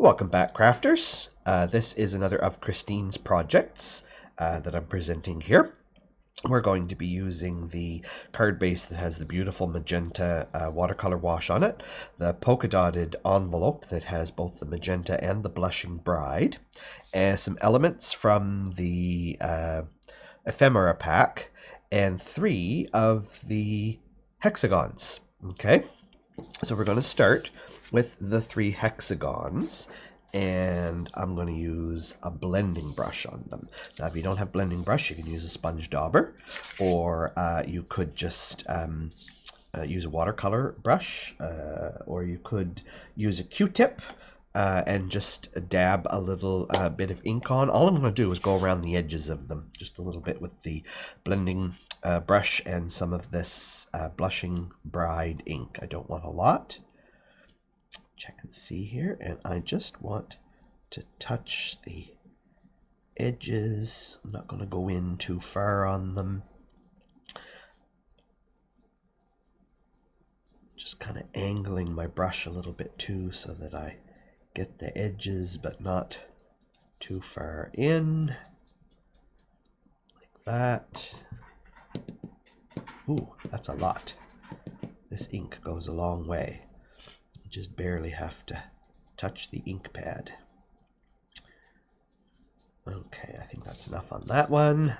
Welcome back, crafters. This is another of Christine's projects that I'm presenting here. We're going to be using the card base that has the beautiful magenta watercolor wash on it, the polka dotted envelope that has both the magenta and the blushing bride, and some elements from the ephemera pack, and 3 of the hexagons. Okay, so we're going to start with the 3 hexagons, and I'm going to use a blending brush on them. Now, if you don't have blending brush, you can use a sponge dauber, or you could just use a watercolor brush, or you could use a Q-tip and just dab a little bit of ink on. All I'm going to do is go around the edges of them just a little bit with the blending brush and some of this blushing bride ink. I don't want a lot. Check and see here, and I just want to touch the edges. I'm not going to go in too far on them. Just kind of angling my brush a little bit too so that I get the edges but not too far in, like that. Ooh, that's a lot. This ink goes a long way. You just barely have to touch the ink pad. Okay, I think that's enough on that one.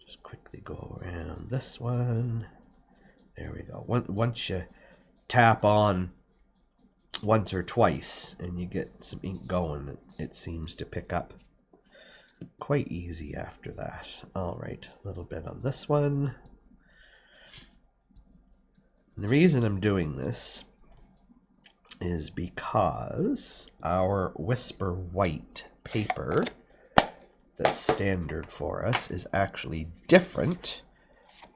Just quickly go around this one. There we go. Once you tap on once or twice and you get some ink going, it seems to pick up quite easy after that. All right, a little bit on this one. And the reason I'm doing this is because our Whisper White paper that's standard for us is actually different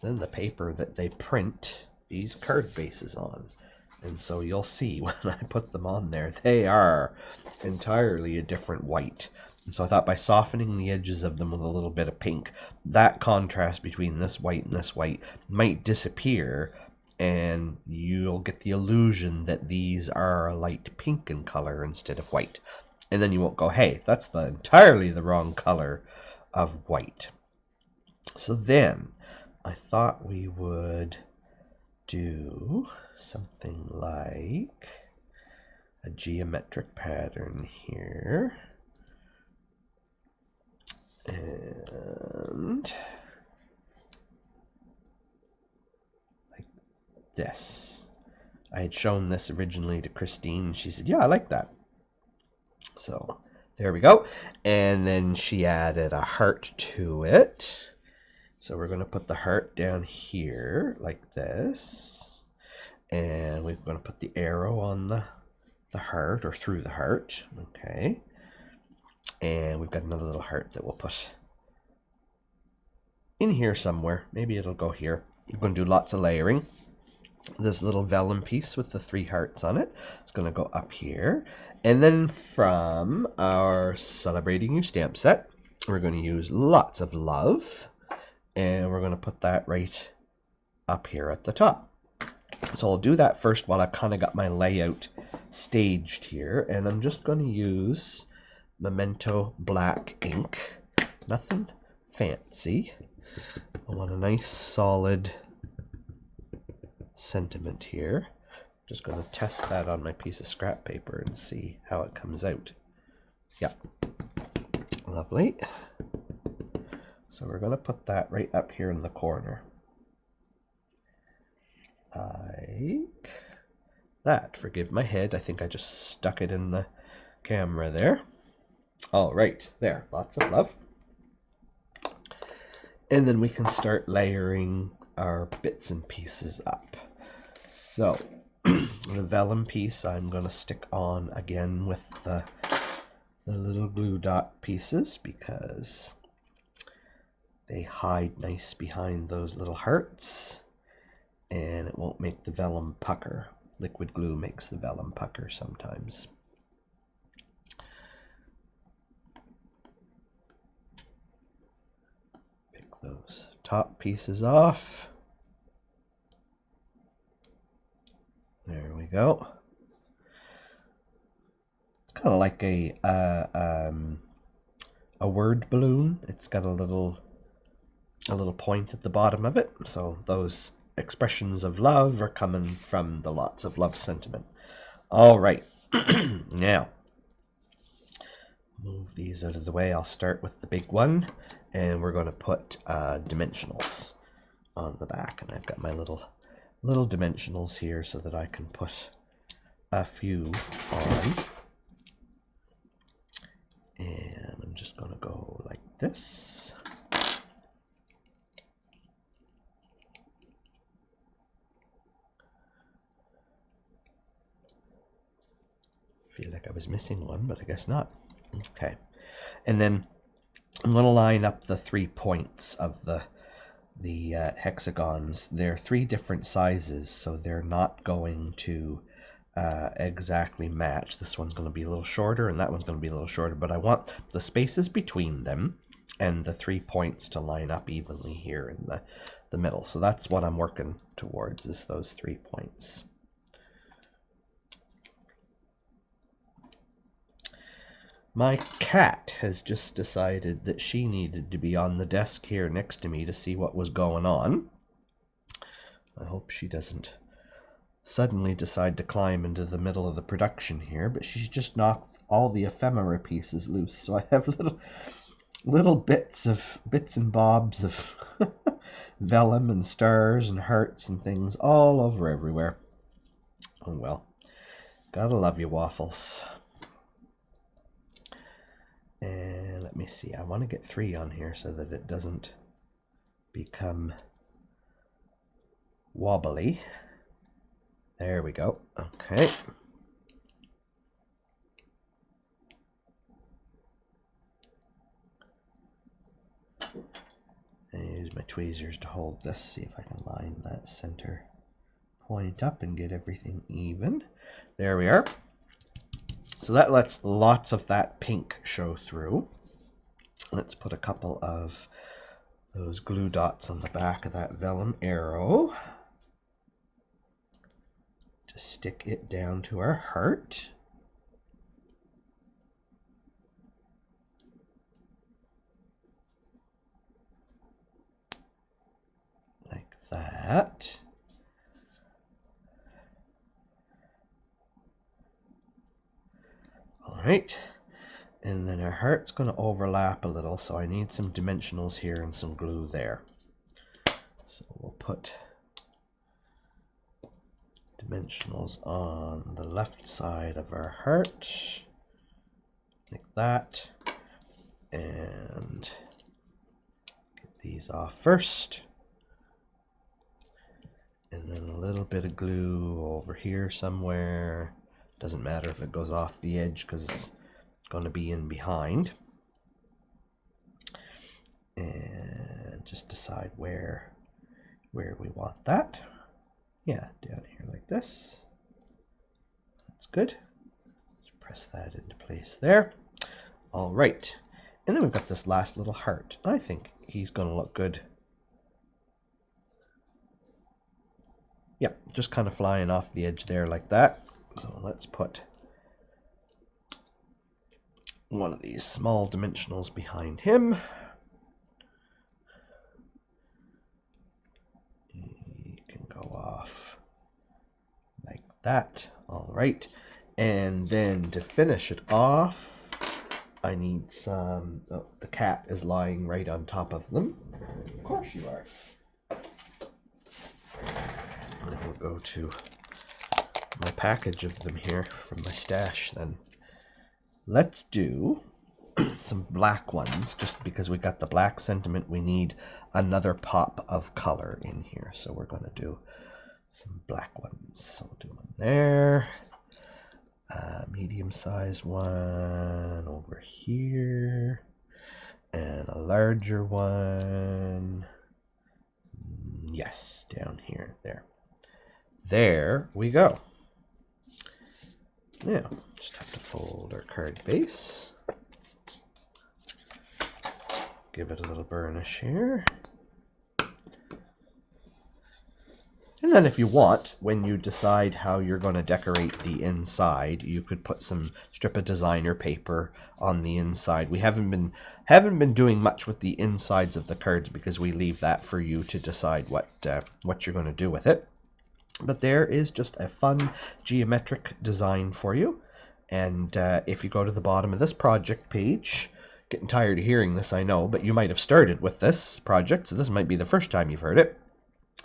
than the paper that they print these card bases on. And so you'll see when I put them on there, they are entirely a different white. And so I thought by softening the edges of them with a little bit of pink, that contrast between this white and this white might disappear, and you'll get the illusion that these are a light pink in color instead of white. And then you won't go, hey, that's entirely the wrong color of white. So then I thought we would do something like a geometric pattern here. And like this. I had shown this originally to Christine. She said, yeah, I like that. So there we go. And then she added a heart to it. So we're going to put the heart down here like this. And we're going to put the arrow on the heart, or through the heart. Okay. And we've got another little heart that we'll put in here somewhere. Maybe it'll go here. We're going to do lots of layering. This little vellum piece with the 3 hearts on it is going to go up here. And then from our Celebrating You stamp set, we're going to use lots of love. And we're going to put that right up here at the top. So I'll do that first while I've kind of got my layout staged here. And I'm just going to use Memento black ink. Nothing fancy. I want a nice solid sentiment here. Just going to test that on my piece of scrap paper and see how it comes out. Yeah, lovely. So we're going to put that right up here in the corner. Like that. Forgive my head. I think I just stuck it in the camera there. All right, there. Lots of love. And then we can start layering our bits and pieces up. So the vellum piece I'm going to stick on again with the little glue dot pieces because they hide nice behind those little hearts, and it won't make the vellum pucker. Liquid glue makes the vellum pucker sometimes. Pick those top pieces off. There we go. kind of like a word balloon. It's got a little point at the bottom of it, so those expressions of love are coming from the lots of love sentiment. All right. Now move these out of the way. I'll start with the big one, and we're going to put dimensionals on the back, and I've got my little dimensionals here so that I can put a few on. And I'm just going to go like this. Feel like I was missing one, but I guess not. Okay. And then I'm going to line up the 3 points of the hexagons. They're 3 different sizes, so they're not going to exactly match. This one's going to be a little shorter, and that one's going to be a little shorter, but I want the spaces between them and the 3 points to line up evenly here in the middle. So that's what I'm working towards, is those 3 points. My cat has just decided that she needed to be on the desk here next to me to see what was going on. I hope she doesn't suddenly decide to climb into the middle of the production here, but she's just knocked all the ephemera pieces loose. So I have little bits and bobs of vellum and stars and hearts and things all over everywhere. Oh well, gotta love you, waffles. And let me see, I want to get 3 on here so that it doesn't become wobbly. There we go. Okay. And use my tweezers to hold this, see if I can line that center point up and get everything even. There we are. So that lets lots of that pink show through. Let's put a couple of those glue dots on the back of that vellum arrow to stick it down to our heart. Like that. All right. And then our heart's going to overlap a little, so I need some dimensionals here and some glue there. So we'll put dimensionals on the left side of our heart, like that, and get these off first. And then a little bit of glue over here somewhere. Doesn't matter if it goes off the edge because it's going to be in behind. And just decide where we want that. Yeah, down here like this. That's good. Just press that into place there. All right. And then we've got this last little heart. I think he's going to look good. Yep, just kind of flying off the edge there like that. So let's put one of these small dimensionals behind him. He can go off like that. All right. And then to finish it off, I need some, oh, the cat is lying right on top of them. Of course you are. And we'll go to my package of them here from my stash then. Let's do some black ones, just because we got the black sentiment. We need another pop of color in here, so we're going to do some black ones. So we'll do one there, medium-sized one over here, and a larger one. Yes, down here, there we go. Now, just have to fold our card base. Give it a little burnish here. And then if you want, when you decide how you're going to decorate the inside, you could put some strip of designer paper on the inside. We haven't been doing much with the insides of the cards because we leave that for you to decide what you're going to do with it. But there is just a fun geometric design for you. And if you go to the bottom of this project page, getting tired of hearing this, I know, but you might have started with this project, so this might be the first time you've heard it.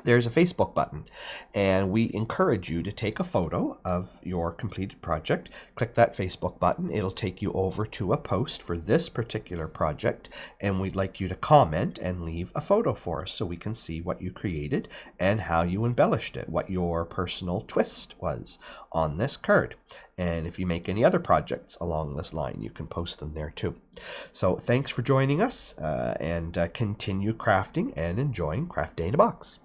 There's a Facebook button, and we encourage you to take a photo of your completed project. Click that Facebook button. It'll take you over to a post for this particular project, and we'd like you to comment and leave a photo for us so we can see what you created and how you embellished it, what your personal twist was on this card. And if you make any other projects along this line, you can post them there too. So thanks for joining us, and continue crafting and enjoying Craft Day in a Box.